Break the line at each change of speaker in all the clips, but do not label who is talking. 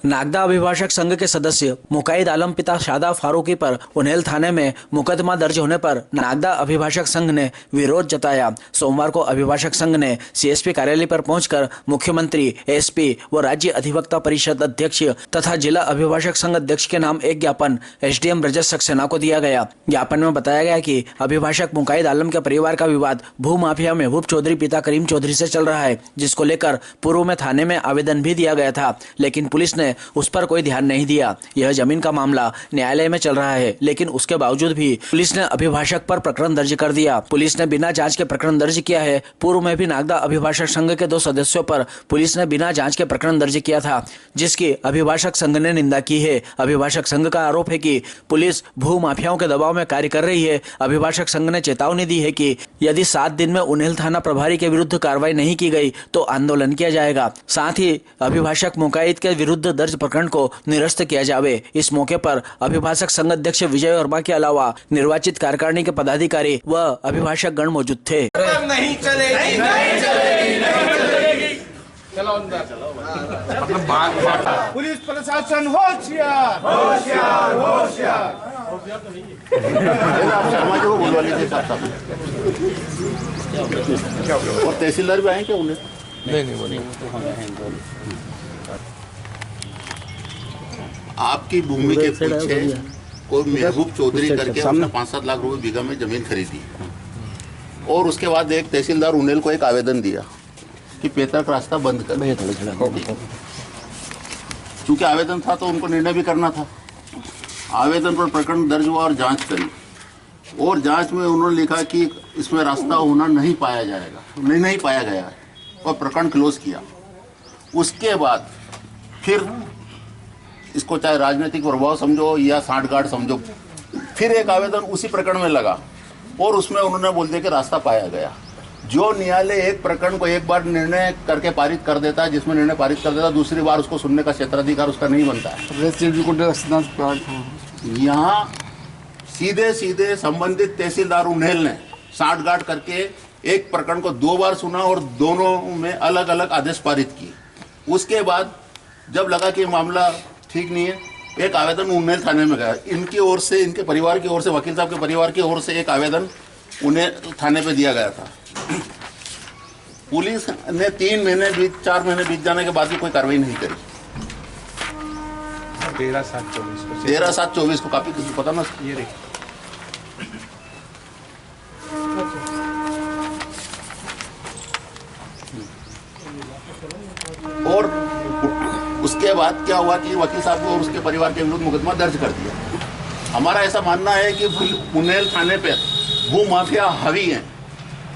नागदा अभिभाषक संघ के सदस्य मुकाइद आलम पिता शादाब फारूकी पर उन्हेल थाने में मुकदमा दर्ज होने पर नागदा अभिभाषक संघ ने विरोध जताया। सोमवार को अभिभाषक संघ ने सीएसपी कार्यालय पर पहुंचकर मुख्यमंत्री, एसपी व राज्य अधिवक्ता परिषद अध्यक्ष तथा जिला अभिभाषक संघ अध्यक्ष के नाम एक ज्ञापन एसडीएम रजत सक्सेना को दिया गया। ज्ञापन में बताया गया कि अभिभाषक मुकाइद आलम के परिवार का विवाद भू माफिया महबूब चौधरी पिता करीम चौधरी से चल रहा है, जिसको लेकर पूर्व में थाने में आवेदन भी दिया गया था, लेकिन पुलिस ने उस पर कोई ध्यान नहीं दिया। यह जमीन का मामला न्यायालय में चल रहा है, लेकिन उसके बावजूद भी पुलिस ने अभिभाषक पर प्रकरण दर्ज कर दिया। पुलिस ने बिना जांच के प्रकरण दर्ज किया है। पूर्व में भी नागदा अभिभाषक संघ के 2 सदस्यों पर पुलिस ने बिना जांच के प्रकरण दर्ज किया था, जिसकी अभिभाषक संघ ने निंदा की है। अभिभाषक संघ का आरोप है कि पुलिस भू माफियाओं के दबाव में कार्य कर रही है। अभिभाषक संघ ने चेतावनी दी है कि यदि 7 दिन में उन्हेल थाना प्रभारी के विरुद्ध कार्रवाई नहीं की गई तो आंदोलन किया जाएगा। साथ ही अभिभाषक मुकाइद के विरुद्ध दर्ज प्रकरण को निरस्त किया जावे। इस मौके पर अभिभाषक संघ अध्यक्ष विजय वर्मा के अलावा निर्वाचित कार्यकारिणी के पदाधिकारी व अभिभाषक गण मौजूद थे।
नहीं चलेगी, नहीं चलेगी, नहीं चलेगी। चलो अंदर, पुलिस प्रशासन होशियार, होशियार, होशियार।
को बुलवा लीजिए साहब। और तहसीलदार भी आए क्या उन्हें? नहीं। आपकी भूमि के पीछे कोई महबूब चौधरी करके उसने 5-7 लाख रुपए बीघा में जमीन खरीदी और उसके बाद एक तहसीलदार उन्हेल को एक आवेदन दिया कि पेतरक रास्ता बंद कर। चूंकि आवेदन था तो उनको निर्णय भी करना था। आवेदन पर प्रकरण दर्ज हुआ और जांच करी और जांच में उन्होंने लिखा कि इसमें रास्ता होना नहीं पाया जाएगा, नहीं पाया गया है और प्रकरण क्लोज किया। उसके बाद फिर इसको चाहे राजनीतिक प्रभाव समझो या सांठगांठ समझो, फिर एक आवेदन उसी प्रकरण में लगा और उसमें उन्होंने बोल दिया कि रास्ता पाया गया। जो न्यायालय एक प्रकरण को एक बार निर्णय करके पारित कर देता है, जिसमें निर्णय पारित कर देता है, दूसरी बार उसको सुनने का क्षेत्राधिकार उसका नहीं बनता है। यहाँ सीधे संबंधित तहसीलदार उन्हेल ने सांठगांठ करके एक प्रकरण को 2 बार सुना और दोनों में अलग अलग आदेश पारित किए। उसके बाद जब लगा कि मामला ठीक नहीं है, एक आवेदन उन्हेल थाने में गया। इनकी ओर से, इनके परिवार की ओर से, वकील साहब के परिवार की ओर से एक आवेदन उन्हें थाने पे दिया गया था। पुलिस ने 4 महीने बीत जाने के बाद भी कोई कार्रवाई नहीं करी। 13/7/24 को काफी किसी पता ना ये और उसके बाद क्या हुआ कि वकील साहब को और उसके परिवार के विरुद्ध मुकदमा दर्ज कर दिया। हमारा ऐसा मानना है कि उन्हेल थाने पे भू माफिया हावी हैं।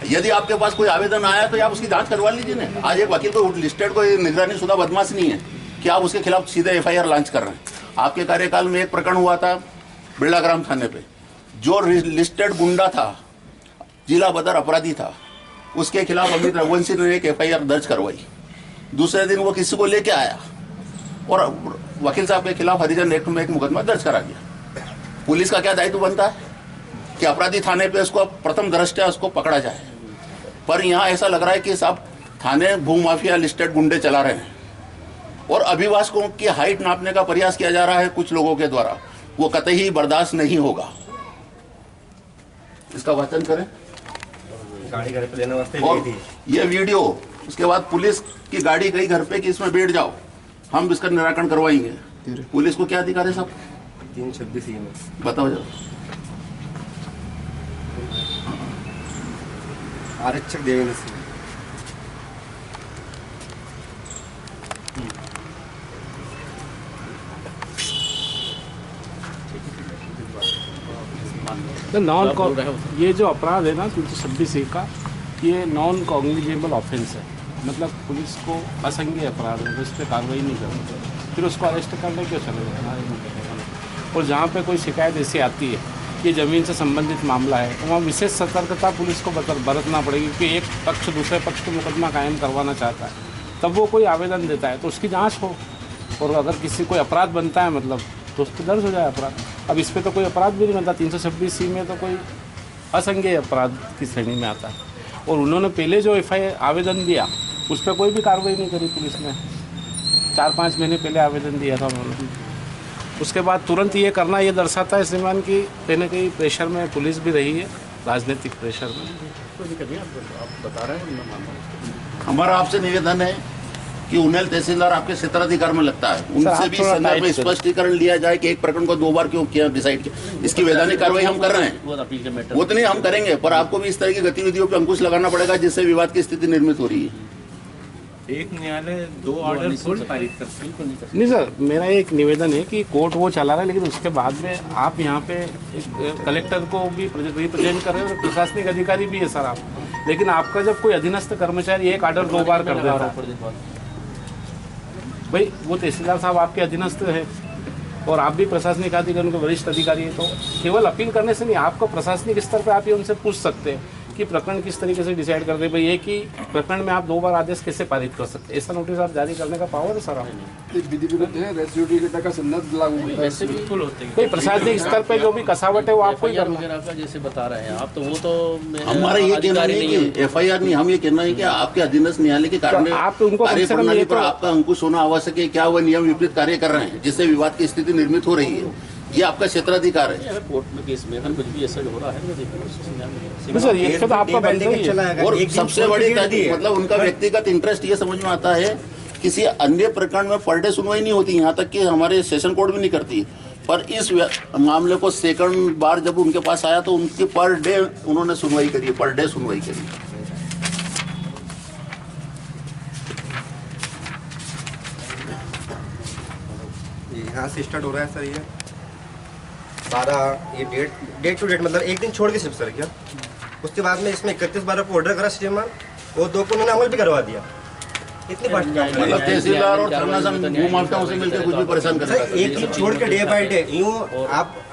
यदि आपके पास कोई आवेदन आया तो आप उसकी जांच करवा लीजिए ना। आज एक वकील को लिस्टेड कोई निगरानी शुदा बदमाश नहीं है कि आप उसके खिलाफ सीधे एफआईआर लॉन्च कर रहे हैं। आपके कार्यकाल में एक प्रकरण हुआ था बिरलाग्राम थाने पे, जो लिस्टेड गुंडा था, जिला बदर अपराधी था, उसके खिलाफ अमित रघुवंशी ने एक एफआईआर दर्ज करवाई। दूसरे दिन वो किसी को लेके आया और वकील साहब के खिलाफ हरिजन एक्ट में एक मुकदमा दर्ज करा दिया। पुलिस का क्या दायित्व बनता है कि अपराधी थाने पे उसको प्रथम दृष्टया उसको पकड़ा जाए, पर यहाँ ऐसा लग रहा है कि साहब थाने भू माफिया लिस्टेड गुंडे चला रहे हैं और अभिभाषकों की हाइट नापने का प्रयास किया जा रहा है कुछ लोगों के द्वारा। वो कतई बर्दाश्त नहीं होगा। इसका वाचन करें
गाड़ी घर पे लेने वास्ते
और ये वीडियो, उसके बाद पुलिस की गाड़ी गई घर पे कि इसमें बैठ जाओ, हम इसका निराकरण करवाएंगे। पुलिस को क्या अधिकार है साहब?
326 में
बताओ जरा।
आरक्षक देवेंद्र सिंह।
ये जो अपराध है ना 326 का, ये नॉन कॉग्निजेबल ऑफेंस है। मतलब पुलिस को असंज्ञेय अपराध है, उस पर कार्रवाई नहीं करती, फिर उसको अरेस्ट करने क्यों चले जाना। और जहाँ पे कोई शिकायत ऐसी आती है कि ज़मीन से संबंधित मामला है, तो वहाँ विशेष सतर्कता पुलिस को बरतना पड़ेगी। क्योंकि एक पक्ष दूसरे पक्ष को मुकदमा कायम करवाना चाहता है, तब वो कोई आवेदन देता है तो उसकी जाँच हो, और अगर किसी कोई अपराध बनता है मतलब तो उस पर दर्ज हो जाए अपराध। अब इस पर तो कोई अपराध भी नहीं बनता। 326C में तो कोई असंज्ञेय अपराध की श्रेणी में आता है। और उन्होंने पहले जो एफआईआर आवेदन दिया उस पर कोई भी कार्रवाई नहीं करी पुलिस ने। 4-5 महीने पहले आवेदन दिया था उन्होंने। उसके बाद तुरंत ये करना ये दर्शाता है श्रीमान कि कहीं ना कहीं प्रेशर में पुलिस भी रही है, राजनीतिक प्रेशर में। आप बता रहे हैं, मैं मान रहा हूँ।
हमारा आपसे निवेदन है कि उन्हेल तहसीलदार आपके क्षेत्राधिकार में लगता है, उनसे भी इस संदर्भ में स्पष्टीकरण लिया जाए कि एक प्रकरण को 2 बार क्यों किया डिसाइड किया। इसकी वैधानिक कार्रवाई हम कर रहे हैं, वो तो नहीं हम करेंगे, पर आपको भी इस तरह की गतिविधियों पर अंकुश लगाना पड़ेगा जिससे विवाद की स्थिति निर्मित हो रही है।
एक न्यायालय 2 ऑर्डर थोड़ी पारित कर सकते हैं।
नहीं सर, मेरा एक निवेदन है कि कोर्ट वो चला रहा है, लेकिन उसके बाद में आप यहाँ पे कलेक्टर को भी रिप्रेजेंट कर रहे हैं और प्रशासनिक अधिकारी भी है सर आप, लेकिन आपका जब कोई अधीनस्थ कर्मचारी एक ऑर्डर 2 बार कर देता है, भाई वो तहसीलदार साहब आपके अधीनस्थ है और आप भी प्रशासनिक अधिकारी के वरिष्ठ अधिकारी है, तो केवल अपील करने से नहीं, आपको प्रशासनिक स्तर पर आप ये उनसे पूछ सकते हैं कि प्रकरण किस तरीके से डिसाइड करते हैं। भाई एक ही प्रकरण में आप 2 बार आदेश कैसे पारित कर सकते हैं, ऐसा नोटिस आप जारी करने का पावर है सर आप।
विधि विरुद्ध है, रेसिड्यूटी का संदर्भ लागू होता है।
बिल्कुल होते हैं।
कोई प्रशासनिक स्तर पे जो भी कसावट है वो आपको ही करना है।
आपका जैसे बता रहे हैं आप, तो वो तो
हमारा ये कहना नहीं कि FIR नहीं, हम ये कहना है कि आपके अधीनस्थ न्यायालय के कारण
तो आप उनको कम से कम
कार्यप्रणाली
ये
पर
तो-
आपका अंकुश होना आवश्यक है। क्या वह नियम विपरीत कार्य कर रहे हैं जिससे विवाद की स्थिति निर्मित हो रही है, ये आपका क्षेत्राधिकार है।
अगर कोर्ट में केस में अगर कुछ भी ऐसा हो रहा है तो
नहीं सर, ये तो आपका बनता ही है।
और सबसे बड़ी मतलब उनका व्यक्तिगत इंटरेस्ट ये समझ में आता है, किसी अन्य प्रकरण में पर डे सुनवाई नहीं होती, यहाँ तक कि हमारे सेशन कोर्ट भी नहीं करती, पर इस मामले को सेकंड बार जब उनके पास आया तो उनकी पर डे उन्होंने सुनवाई करी, पर डे सुनवाई करी।
यहाँ से स्टार्ट हो रहा है सर ये 12 ये डेट टू डेट मतलब एक दिन छोड़ के सिर्फ सर क्या, उसके बाद में इसमें 31/12 को ऑर्डर करा श्रीमान और 2 को उन्होंने अमल भी करवा दिया। इतनी बात
मतलब तहसीलदार और धरना संघ भूमाफियाओं से मिलकर कुछ भी परेशान कर
सर एक दिन छोड़ के डे बाय डे यूँ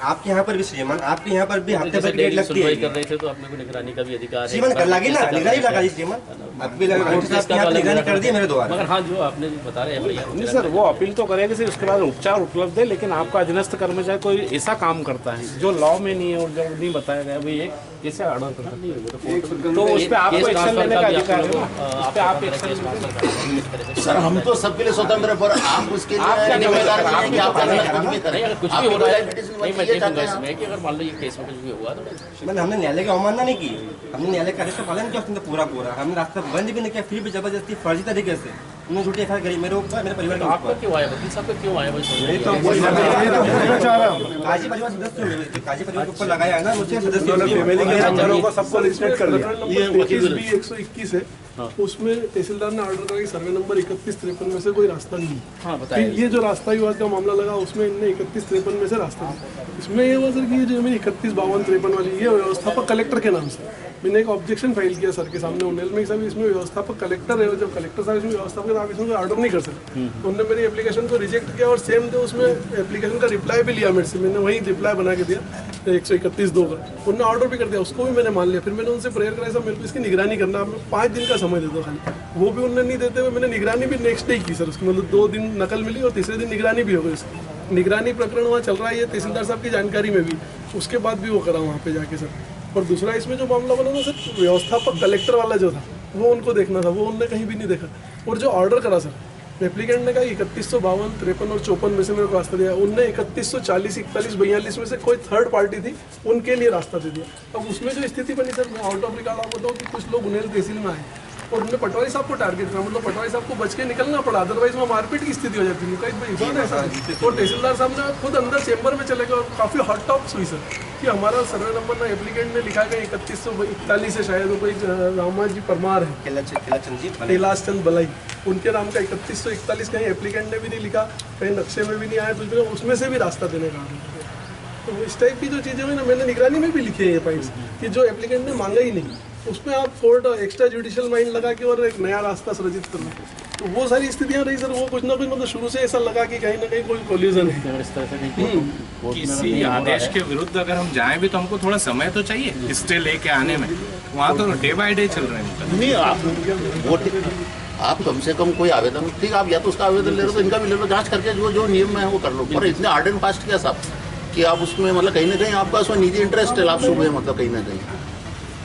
आपके यहाँ पर भी श्रीमान, आपके यहाँ पर भी हफ्ते भर की डेट लगती है।
कर रहे थे तो अपने को निगरानी का भी अधिकार है।
श्रीमान कर लगी ना, निगरानी लगा दी श्रीमान, अब भी निगरानी कर दी मेरे द्वारा।
मगर हाँ, जो आपने बता रहे हैं
नहीं सर, वो अपील तो करेगा कि उसके बाद उपचार उपलब्ध है, लेकिन आपका अधीनस्थ कर्मचारी कोई ऐसा काम करता है जो लॉ में नहीं है और जो नहीं बताया गया, भाई एक कैसे ऑर्डर करता है, तो उस पर आपको एक्शन लेने का अधिकार है, उस पर आप एक्शन।
सर हम तो सबके लिए स्वतंत्र है, पर आप उसके लिए जिम्मेदार नहीं है कि आप कुछ भी करें।
अगर कुछ भी हो रहा है नहीं, मैं देखूंगा इसमें कि अगर मान लो ये केस में कुछ भी हुआ तो
मैंने हमने न्यायालय की अवमानना नहीं की, हमने न्यायालय का आदेश का पालन किया उसने पूरा हमने रास्ता बंद भी नहीं किया, फिर भी जबरदस्ती फर्जी तरीके से उन्होंने झूठी FIR करी मेरे ऊपर, मेरे परिवार के
आपको
ऊपर।
क्यों आया वकील साहब को क्यों आया
काजी परिवार सदस्य हुए, काजी परिवार के ऊपर लगाया है ना, मुझे सदस्य
सबको लिस्टेड कर दिया। ये 121 है, उसमें तहसीलदार ने ऑर्डर करा कि सर्वे नंबर 3153 में से कोई रास्ता नहीं है।
हाँ
फिर
बताइए।
ये जो रास्ता विवाद का मामला लगा उसमें इनने 3153 में से रास्ता दिया। इसमें ये हुआ सर कि ये जो मेरी 31 52 53 वाली ये व्यवस्थापक कलेक्टर के नाम से मैंने एक ऑब्जेक्शन फाइल किया सर के सामने उन्हेल में, साहब इसमें व्यवस्थापक कलेक्टर है और जब कलेक्टर साहब इसमें व्यवस्थापक है आप इसमें ऑर्डर नहीं कर सकते। उन्होंने मेरी एप्लीकेशन को रिजेक्ट किया और सेम डे उसमें एप्लीकेशन का रिप्लाई भी लिया मेरे से, मैंने वही रिप्लाई बना के दिया 131(2) का, उन्होंने ऑर्डर भी कर दिया, उसको भी मैंने मान लिया। फिर मैंने उनसे प्रेयर कराया साहब मेरे को इसकी निगरानी करना, आप 5 दिन का समय दे दो खाली, वो भी उन्होंने नहीं देते हुए मैंने निगरानी भी नेक्स्ट डे की सर उसकी, मतलब 2 दिन नकल मिली और तीसरे दिन निगरानी भी हो गई उसकी। निगरानी प्रकरण वहाँ चल रहा है, ये तहसीलदार साहब की जानकारी में भी, उसके बाद भी वो करा वहाँ पे जाके सर। और दूसरा इसमें जो मामला बना ना सर, व्यवस्थापक कलेक्टर वाला जो था वो उनको देखना था, वो उन्होंने कहीं भी नहीं देखा। और जो ऑर्डर करा सर एप्लीकेंट ने कहा 3152, 53 और 54 में से मेरे को रास्ता दिया, उनने 3140, 41, 42 में से कोई थर्ड पार्टी थी उनके लिए रास्ता दे दिया। अब उसमें जो स्थिति बनी सर, मैं आउट ऑफ रिकॉर्ड आपको बताऊँ कि कुछ लोग उन्हेल तहसील में आए और उन्होंने पटवारी साहब को टारगेट करा, मतलब पटवारी साहब को बच के निकलना पड़ा, अदरवाइज वहाँ मारपीट की स्थिति हो जाती है। ऐसा और तहसीलदार साहब ने खुद अंदर चेंबर में चले गए और काफ़ी हॉट टॉक्स हुई सर कि हमारा सर्वे नंबर ना एप्लीकेंट ने लिखा गया 3141 है, शायद कोई रामा जी परमार है, कैलाश चंद बलाई, उनके नाम का 3141 कहीं एप्लीकेंट ने भी नहीं लिखा, कहीं नक्शे में भी नहीं आया, कुछ भी उसमें से भी रास्ता देने का। तो इस टाइप की जो चीज़ें हुई ना, मैंने निगरानी में भी लिखी है ये पॉइंट्स कि जो एप्लीकेंट ने मांगा ही नहीं, उसमें आप कोर्ट एक्स्ट्रा जुडिशियल माइंड लगा के और एक नया रास्ता सृजित करना, तो वो सारी स्थितियां रही सर। वो कुछ ना कुछ मतलब शुरू से ऐसा लगा कि कहीं ना कहीं कोई कोलिजन है।
इस तरह से नहीं
किसी आदेश के विरुद्ध अगर हम जाएं भी तो हमको थोड़ा समय तो चाहिए स्टे लेके आने में, वहाँ तो डे बाय डे चल रहे हैं।
नहीं आप कम से कम कोई आवेदन, ठीक आप या तो उसका आवेदन ले लो तो इनका भी ले लो, जांच करके जो नियम में है वो कर लो, पर इतने हार्ड एंड फास्ट किया साहब कि आप उसमें मतलब कहीं ना कहीं आपका उसमें निजी इंटरेस्ट है, लाभ शुभ है, मतलब कहीं ना कहीं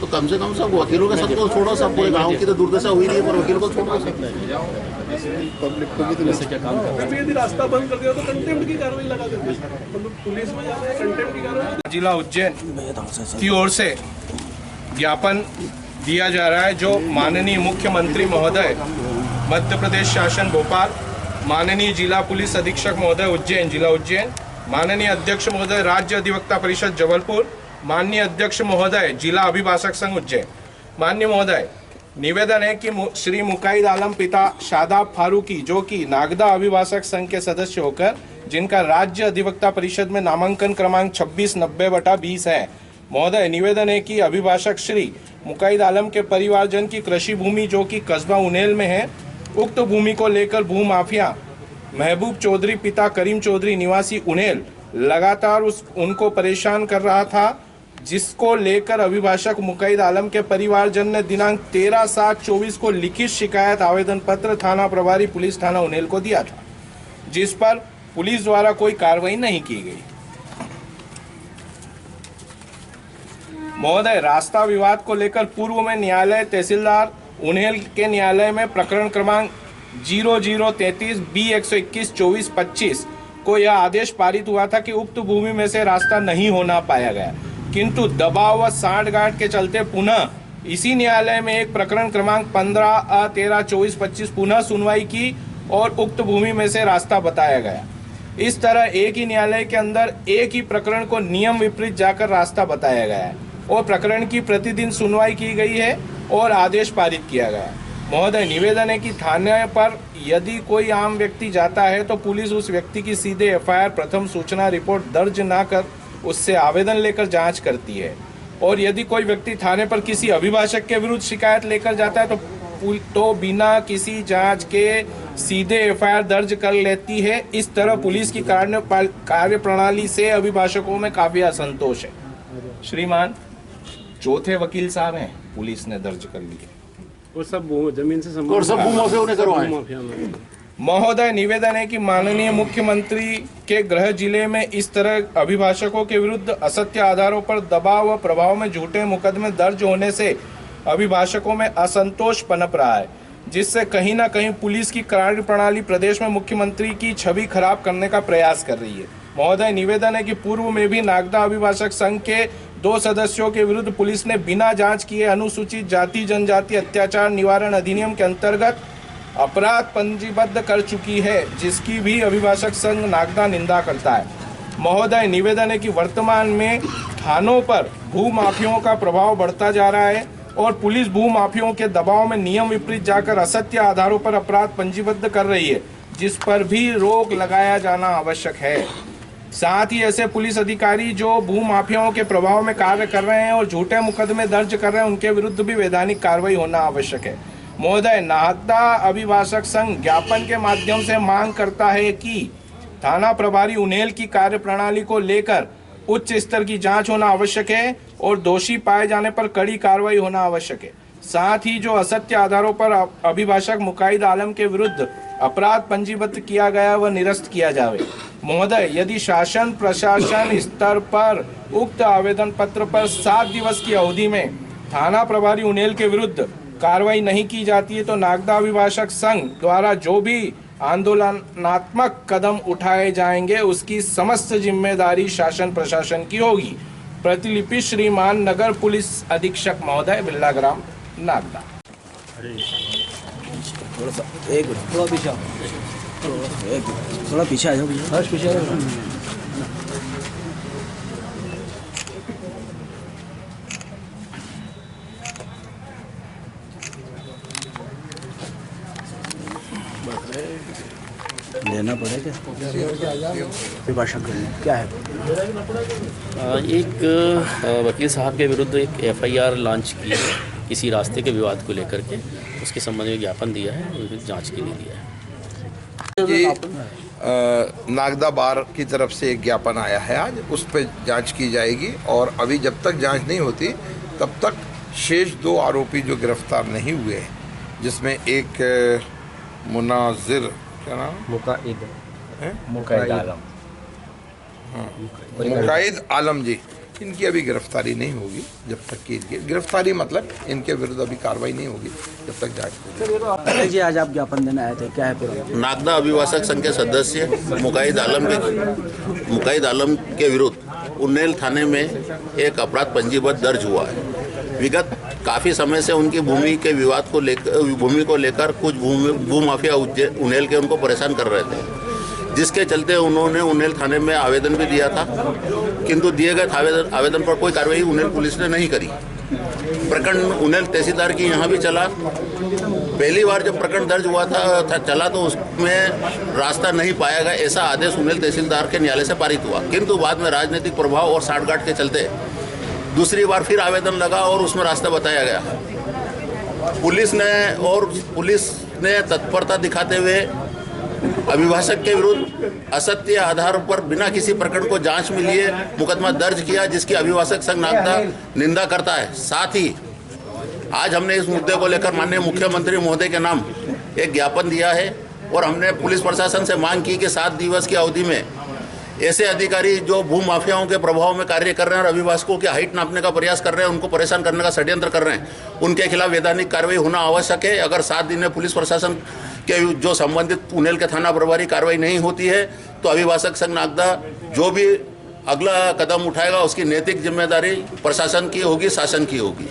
तो कम से कम सब वकीलों के साथ को छोड़ो, सब पूरे गाँव की तो दुर्दशा हुई नहीं है, पर वकीलों को छोड़ो सब।
पब्लिक को भी तो ऐसे क्या काम कर
कभी यदि रास्ता बंद कर दिया तो कंटेम्प्ट की कार्रवाई लगा देते हैं। मतलब पुलिस में जाते हैं, कंटेम्प्ट की कार्रवाई।
जिला उज्जैन की ओर से ज्ञापन दिया जा रहा है जो माननीय मुख्यमंत्री महोदय मध्य प्रदेश शासन भोपाल, माननीय जिला पुलिस अधीक्षक महोदय उज्जैन जिला उज्जैन, माननीय अध्यक्ष महोदय राज्य अधिवक्ता परिषद जबलपुर, माननीय अध्यक्ष महोदय जिला अभिभाषक संघ उज्जैन। माननीय महोदय, निवेदन है कि श्री मुकाइद आलम पिता शादाब फारूकी जो कि नागदा अभिभाषक संघ के सदस्य होकर जिनका राज्य अधिवक्ता परिषद में नामांकन क्रमांक 2690/20 है, महोदय निवेदन है कि अभिभाषक श्री मुकाइद आलम के परिवारजन की कृषि भूमि जो कि कस्बा उनेल में है, उक्त भूमि को लेकर भूमाफिया महबूब चौधरी पिता करीम चौधरी निवासी उनेल लगातार उनको परेशान कर रहा था, जिसको लेकर अभिभाषक मुकाइद आलम के परिवारजन ने दिनांक 13/7/24 को लिखित शिकायत आवेदन पत्र थाना प्रभारी पुलिस थाना उनेल को दिया था, जिस पर पुलिस द्वारा कोई कार्रवाई नहीं की गई। महोदय, रास्ता विवाद को लेकर पूर्व में न्यायालय तहसीलदार उनेल के न्यायालय में प्रकरण क्रमांक 0033B121/24/25 को यह आदेश पारित हुआ था कि उक्त भूमि में से रास्ता नहीं होना पाया गया, किंतु दबाव व सांठगांठ के चलते पुनः इसी न्यायालय में एक प्रकरण क्रमांक 15/13/24/25 पुनः सुनवाई की और उक्त भूमि में से रास्ता बताया गया। इस तरह एक ही न्यायालय के अंदर एक ही प्रकरण को नियम विपरीत जाकर रास्ता बताया गया है और प्रकरण की प्रतिदिन सुनवाई की गई है और आदेश पारित किया गया है। महोदय, निवेदन है कि थाने पर यदि कोई आम व्यक्ति जाता है तो पुलिस उस व्यक्ति की सीधे FIR प्रथम सूचना रिपोर्ट दर्ज न कर उससे आवेदन लेकर जांच करती है, और यदि कोई व्यक्ति थाने पर किसी अभिभाषक के विरुद्ध शिकायत लेकर जाता है तो बिना किसी जांच के सीधे FIR दर्ज कर लेती है। इस तरह पुलिस की कार्य प्रणाली से अभिभाषकों में काफी असंतोष है। श्रीमान चौथे वकील साहब हैं, पुलिस ने दर्ज कर लिए
वो सब जमीन से
और सब भूमाफिया ने करवाए।
महोदय, निवेदन है कि माननीय मुख्यमंत्री के गृह जिले में इस तरह अभिभाषकों के विरुद्ध असत्य आधारों पर दबाव व प्रभाव में झूठे मुकदमे दर्ज होने से अभिभाषकों में असंतोष पनप रहा है, जिससे कहीं न कहीं पुलिस की कार्य प्रणाली प्रदेश में मुख्यमंत्री की छवि खराब करने का प्रयास कर रही है। महोदय, निवेदन है कि पूर्व में भी नागदा अभिभाषक संघ के 2 सदस्यों के विरुद्ध पुलिस ने बिना जांच किए अनुसूचित जाति जनजाति अत्याचार निवारण अधिनियम के अंतर्गत अपराध पंजीबद्ध कर चुकी है, जिसकी भी अभिभाषक संघ नागदा निंदा करता है। महोदय, निवेदन है कि वर्तमान में थानों पर भूमाफियों का प्रभाव बढ़ता जा रहा है और पुलिस भूमाफियों के दबाव में नियम विपरीत जाकर असत्य आधारों पर अपराध पंजीबद्ध कर रही है, जिस पर भी रोक लगाया जाना आवश्यक है। साथ ही ऐसे पुलिस अधिकारी जो भूमाफियाओं के प्रभाव में कार्य कर रहे हैं और झूठे मुकदमे दर्ज कर रहे हैं, उनके विरुद्ध भी वैधानिक कार्रवाई होना आवश्यक है। महोदय, नागदा अभिभाषक संघ ज्ञापन के माध्यम से मांग करता है कि थाना प्रभारी उनेल की कार्य प्रणाली को लेकर उच्च स्तर की जांच होना आवश्यक है और दोषी पाए जाने पर कड़ी कार्रवाई होना आवश्यक है। साथ ही जो असत्य आधारों पर अभिभाषक मुकाइद आलम के विरुद्ध अपराध पंजीबद्ध किया गया वह निरस्त किया जावे। महोदय, यदि शासन प्रशासन स्तर पर उक्त आवेदन पत्र पर 7 दिवस की अवधि में थाना प्रभारी उनेल के विरुद्ध कार्रवाई नहीं की जाती है तो नागदा अभिभाषक संघ द्वारा जो भी आंदोलनात्मक कदम उठाए जाएंगे उसकी समस्त जिम्मेदारी शासन प्रशासन की होगी। प्रतिलिपि श्रीमान नगर पुलिस अधीक्षक महोदय, बिल्लाग्राम, नागदा।
थोड़ा पीछे आ जाओ पीछे आ जाओ। लेना पड़ेगा अभिभाषक क्या है?
एक वकील साहब के विरुद्ध एक FIR लॉन्च की है किसी रास्ते के विवाद को लेकर के, उसके संबंध में ज्ञापन दिया है, जांच के लिए दिया है।
ये नागदा बार की तरफ से एक ज्ञापन आया है आज, उस पर जांच की जाएगी और अभी जब तक जांच नहीं होती तब तक शेष 2 आरोपी जो गिरफ्तार नहीं हुए हैं, जिसमें एक मुनाजिर क्या नाम मुकाइद आलम जी इनकी अभी गिरफ्तारी नहीं होगी जब तक कि इनकी गिरफ्तारी मतलब इनके विरुद्ध अभी कार्रवाई नहीं होगी जब तक जांच।
जी आज आप ज्ञापन देने आए थे, क्या है पूरा?
नागदा अभिभाषक संघ के सदस्य मुकाइद आलम के विरुद्ध उन्नेल थाने में एक अपराध पंजीबद्ध दर्ज हुआ है। विगत काफ़ी समय से उनकी भूमि के विवाद को लेकर कुछ भूमाफिया उन्नेल के उनको परेशान कर रहे थे, जिसके चलते उन्होंने उन्नेल थाने में आवेदन भी दिया था, किंतु दिए गए आवेदन पर कोई कार्रवाई उन्नेल पुलिस ने नहीं करी। प्रकरण उन्नेल तहसीलदार की यहाँ भी चला। पहली बार जब प्रकरण दर्ज हुआ चला तो उसमें रास्ता नहीं पाया गया, ऐसा आदेश उन्नेल तहसीलदार के न्यायालय से पारित हुआ, किंतु बाद में राजनीतिक प्रभाव और साठगांठ के चलते दूसरी बार फिर आवेदन लगा और उसमें रास्ता बताया गया। पुलिस ने तत्परता दिखाते हुए अभिभाषक के विरुद्ध असत्य आधार पर बिना किसी प्रकरण को जांच में लिए मुकदमा दर्ज किया, जिसकी अभिभाषक संघ नागदा निंदा करता है। साथ ही आज हमने इस मुद्दे को लेकर माननीय मुख्यमंत्री महोदय के नाम एक ज्ञापन दिया है और हमने पुलिस प्रशासन से मांग की कि 7 दिवस की अवधि में ऐसे अधिकारी जो भू माफियाओं के प्रभाव में कार्य कर रहे हैं और अभिभाषकों की हाइट नापने का प्रयास कर रहे हैं, उनको परेशान करने का षड्यंत्र कर रहे हैं, उनके खिलाफ वैधानिक कार्रवाई होना आवश्यक है। अगर 7 दिन में पुलिस प्रशासन के जो संबंधित उन्नेल के थाना प्रभारी कार्रवाई नहीं होती है तो अभिभाषक संघ नागदा जो भी अगला कदम उठाएगा उसकी नैतिक जिम्मेदारी प्रशासन की होगी, शासन की होगी।